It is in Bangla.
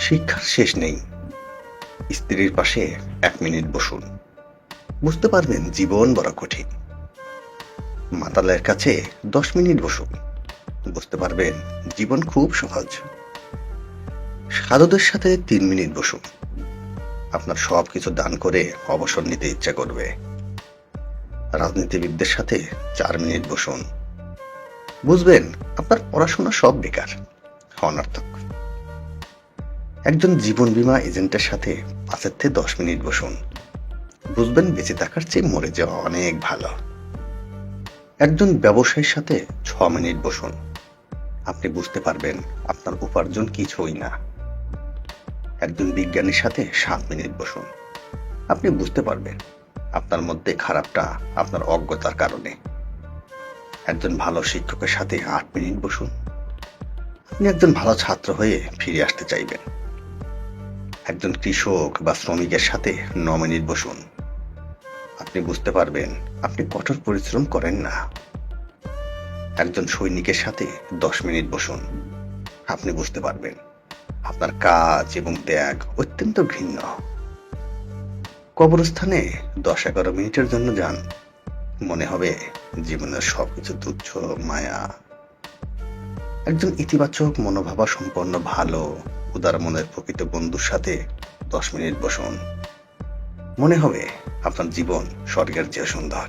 শিক্ষার শেষ নেই। স্ত্রীর পাশে 1 মিনিট বসুন, বুঝতে পারবেন জীবন বড় কঠিন। মাতালের কাছে 10 মিনিট বসুন, বুঝতে পারবেন জীবন খুব সহজ। সাধুদের সাথে 3 মিনিট বসুন, আপনার সবকিছু দান করে অবসর নিতে ইচ্ছা করবে। রাজনীতিবিদদের সাথে 4 মিনিট বসুন, বুঝবেন আপনার পড়াশোনা সব বেকার, অনর্থক। একজন জীবন বীমা এজেন্টের সাথে 5 থেকে 10 মিনিট বসুন, বুঝবেন বেঁচে থাকার চেয়ে মরে যাওয়া অনেক ভালো। একজন ব্যবসায়ীর সাথে 6 মিনিট বসুন, আপনি বুঝতে পারবেন আপনার উপার্জন কিছুই না। একজন বিজ্ঞানীর সাথে 7 মিনিট বসুন, আপনি বুঝতে পারবেন আপনার মধ্যে খারাপটা আপনার অজ্ঞতার কারণে। একজন ভালো শিক্ষকের সাথে 8 মিনিট বসুন, আপনি একজন ভালো ছাত্র হয়ে ফিরে আসতে চাইবেন। একজন কৃষক বা শ্রমিকের সাথে 9 মিনিট বসুন, আপনি বুঝতে পারবেন আপনি কঠোর পরিশ্রম করেন না। একজন সৈনিকের সাথে 10 মিনিট বসুন, আপনি বুঝতে পারবেন আপনার কাজ এবং ত্যাগ অত্যন্ত ঘৃণ্য। কবরস্থানে 10-11 মিনিটের জন্য যান, মনে হবে জীবনের সবকিছু তুচ্ছ মায়া। একজন ইতিবাচক মনোভাবা সম্পন্ন ভালো উদার মনের প্রকৃত বন্ধুর সাথে 10 মিনিট বসুন, মনে হবে আপনার জীবন স্বর্গের চেয়ে সুন্দর।